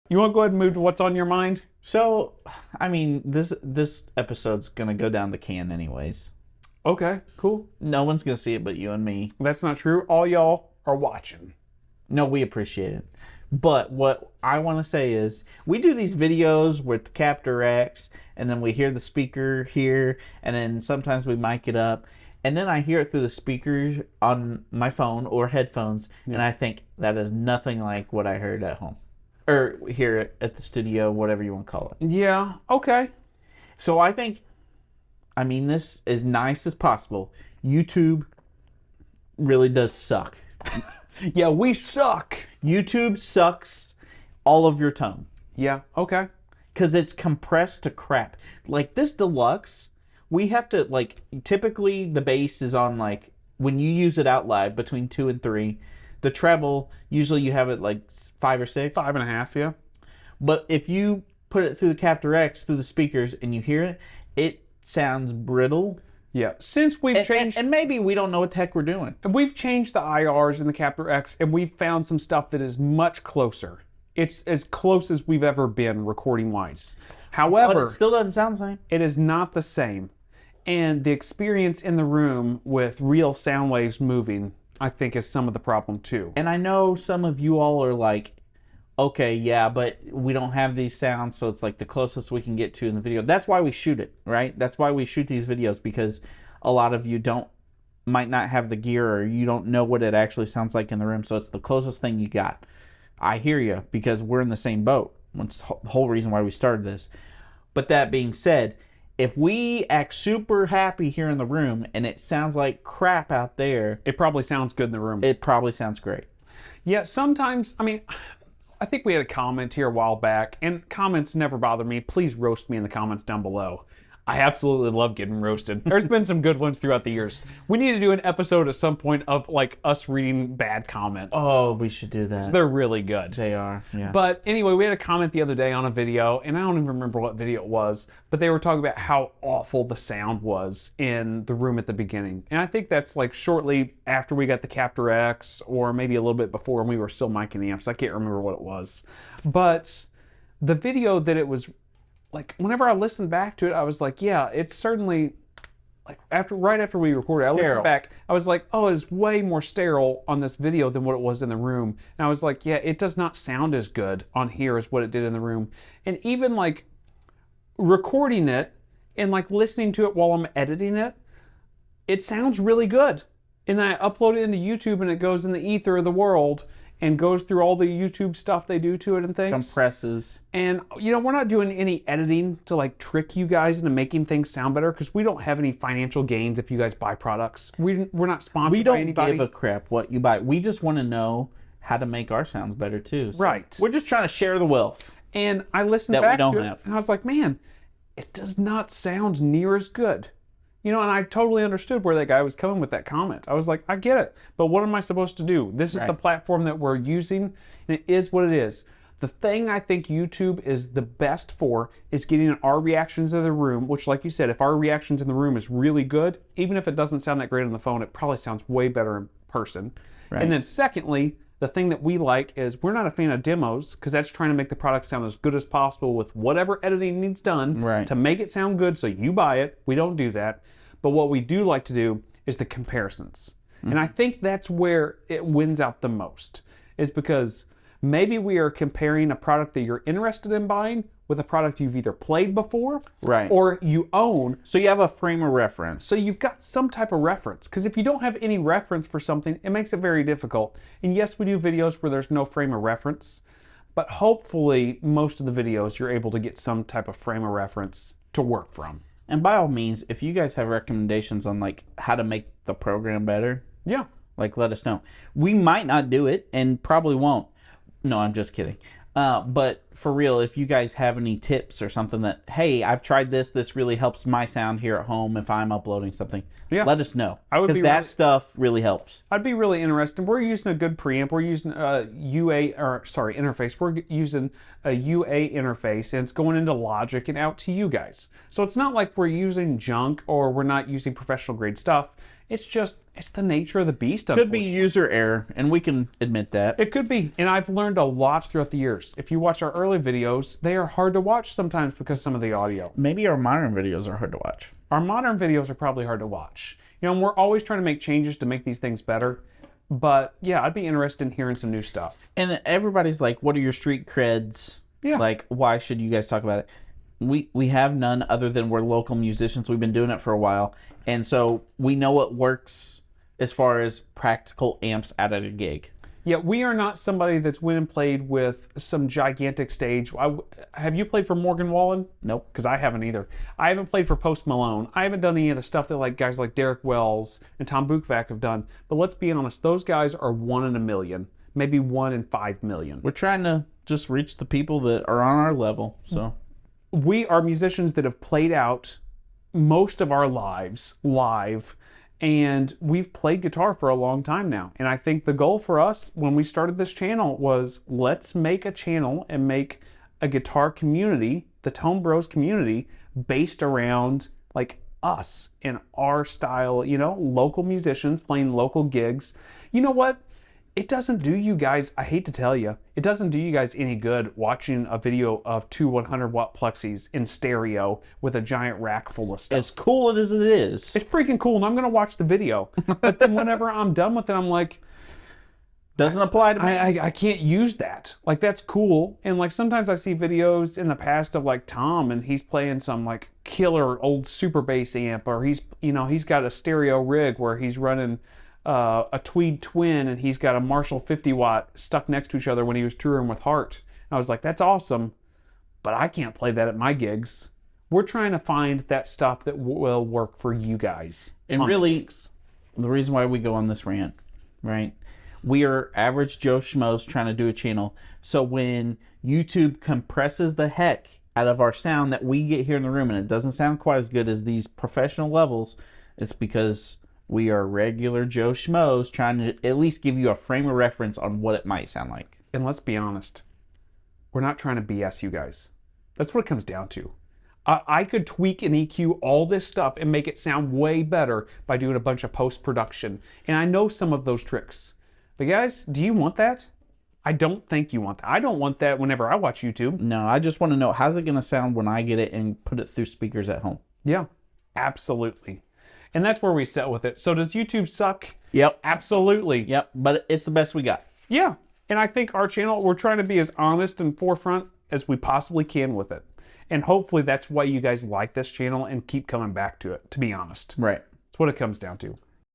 You want to go ahead and move to what's on your mind? So, I mean, this episode's gonna go down the can anyways. Okay, cool. No one's gonna see it but you and me. That's not true. All y'all are watching. No, we appreciate it. But what I want to say is, we do these videos with Captor X, and then we hear the speaker here, and then sometimes we mic it up, and then I hear it through the speakers on my phone or headphones, and I think that is nothing like what I heard at home. Or here at the studio, whatever you want to call it. Yeah, okay. So I think, I mean, this as nice as possible. YouTube really does suck. Yeah, we suck. YouTube sucks all of your tone. Yeah, okay. Because it's compressed to crap. Like this deluxe, we have to, like, typically the bass is on, like, when you use it out live between 2 and 3. The treble, usually you have it like 5 or 6. 5.5, yeah. But if you put it through the Captor X, through the speakers, and you hear it, it sounds brittle. Yeah, since we've changed... And maybe we don't know what the heck we're doing. We've changed the IRs in the Captor X, and we've found some stuff that is much closer. It's as close as we've ever been recording-wise. However... But it still doesn't sound the same. It is not the same. And the experience in the room with real sound waves moving, I think, is some of the problem too. And I know some of you all are like, okay, yeah, but we don't have these sounds, so it's like the closest we can get to in the video. That's why we shoot it, right? That's why we shoot these videos, because a lot of you might not have the gear, or you don't know what it actually sounds like in the room, so it's the closest thing you got. I hear you, because we're in the same boat. That's the whole reason why we started this. But that being said, if we act super happy here in the room and it sounds like crap out there, It probably sounds good in the room. it probably sounds great. Yeah, sometimes, I mean, I think we had a comment here a while back, and comments never bother me. Please roast me in the comments down below. I absolutely love getting roasted. There's been some good ones throughout the years. We need to do an episode at some point of, like, us reading bad comments. Oh, we should do that. They're really good. They are, yeah. But anyway, we had a comment the other day on a video, and I don't even remember what video it was, but they were talking about how awful the sound was in the room at the beginning. And I think that's like shortly after we got the Captor X, or maybe a little bit before, and we were still micing the amps. I can't remember what it was. But the video that it was, like, whenever I listened back to it, I was like, yeah, it's certainly, like, right after we recorded, I listened back, I was like, oh, it's way more sterile on this video than what it was in the room. And I was like, yeah, it does not sound as good on here as what it did in the room. And even, like, recording it and, like, listening to it while I'm editing it, it sounds really good. And then I upload it into YouTube, and it goes in the ether of the world and goes through all the YouTube stuff they do to it and things. Compresses. And, you know, we're not doing any editing to, like, trick you guys into making things sound better, because we don't have any financial gains if you guys buy products. We're not sponsored by anybody. We don't give a crap what you buy. We just want to know how to make our sounds better, too. So Right. We're just trying to share the wealth. And I listened That we back don't to it, have. and I was like, man, it does not sound near as good. You know, and I totally understood where that guy was coming with that comment. I was like, I get it, but what am I supposed to do? This is the platform that we're using, and it is what it is. The thing I think YouTube is the best for is getting our reactions in the room, which, like you said, if our reactions in the room is really good, even if it doesn't sound that great on the phone, it probably sounds way better in person. Right. And then secondly, the thing that we like is we're not a fan of demos, because that's trying to make the product sound as good as possible with whatever editing needs done to make it sound good so you buy it. We don't do that. But what we do like to do is the comparisons. And I think that's where it wins out the most, is because maybe we are comparing a product that you're interested in buying with a product you've either played before or you own. So you have a frame of reference. So you've got some type of reference. Because if you don't have any reference for something, it makes it very difficult. And yes, we do videos where there's no frame of reference, but hopefully most of the videos you're able to get some type of frame of reference to work from. And by all means, if you guys have recommendations on, like, how to make the program better, like, let us know. We might not do it and probably won't. No, I'm just kidding. But for real, if you guys have any tips or something that, hey, I've tried this really helps my sound here at home if I'm uploading something, let us know. Because that stuff really helps. I'd be really interested. We're using a good preamp. We're using a interface. We're using a UA interface, and it's going into Logic and out to you guys. So it's not like we're using junk or we're not using professional grade stuff. It's the nature of the beast. Could be user error, and we can admit that. It could be. And I've learned a lot throughout the years. If you watch our early videos, they are hard to watch sometimes because some of the audio. Maybe our modern videos are hard to watch. Our modern videos are probably hard to watch. You know, and we're always trying to make changes to make these things better. But yeah, I'd be interested in hearing some new stuff. And everybody's like, what are your street creds? Yeah. Like, why should you guys talk about it? We have none other than we're local musicians. We've been doing it for a while. And so we know what works as far as practical amps out at a gig. Yeah, we are not somebody that's went and played with some gigantic stage. Have you played for Morgan Wallen? Nope. Because I haven't either. I haven't played for Post Malone. I haven't done any of the stuff that like guys like Derek Wells and Tom Buchvac have done. But let's be honest, those guys are 1 in a million, maybe 1 in 5 million. We're trying to just reach the people that are on our level. So we are musicians that have played out most of our lives live. And we've played guitar for a long time now. And I think the goal for us when we started this channel was let's make a channel and make a guitar community, the Tone Bros community, based around like us and our style, you know, local musicians playing local gigs. You know what? It doesn't do you guys, I hate to tell you, it doesn't do you guys any good watching a video of 2 100-watt plexis in stereo with a giant rack full of stuff. as cool as it is, It's freaking cool, and I'm going to watch the video. But then whenever I'm done with it, I'm like, doesn't apply to me. I can't use that. Like, that's cool. And, like, sometimes I see videos in the past of, like, Tom, and he's playing some, like, killer old super bass amp, or he's got a stereo rig where he's running a Tweed Twin, and he's got a Marshall 50-watt stuck next to each other when he was touring with Heart. And I was like, that's awesome, but I can't play that at my gigs. We're trying to find that stuff that will work for you guys. And really, the reason why we go on this rant, right? We are average Joe Schmoes trying to do a channel. So when YouTube compresses the heck out of our sound that we get here in the room, and it doesn't sound quite as good as these professional levels, it's because we are regular Joe Schmoes trying to at least give you a frame of reference on what it might sound like. And let's be honest, we're not trying to BS you guys. That's what it comes down to. I could tweak and EQ all this stuff and make it sound way better by doing a bunch of post-production. And I know some of those tricks. But guys, do you want that? I don't think you want that. I don't want that whenever I watch YouTube. No, I just want to know, how's it going to sound when I get it and put it through speakers at home? Yeah, absolutely. And that's where we sit with it. So does YouTube suck? Yep. Absolutely. Yep, but it's the best we got. Yeah. And I think our channel, we're trying to be as honest and forefront as we possibly can with it. And hopefully that's why you guys like this channel and keep coming back to it, to be honest. Right. That's what it comes down to.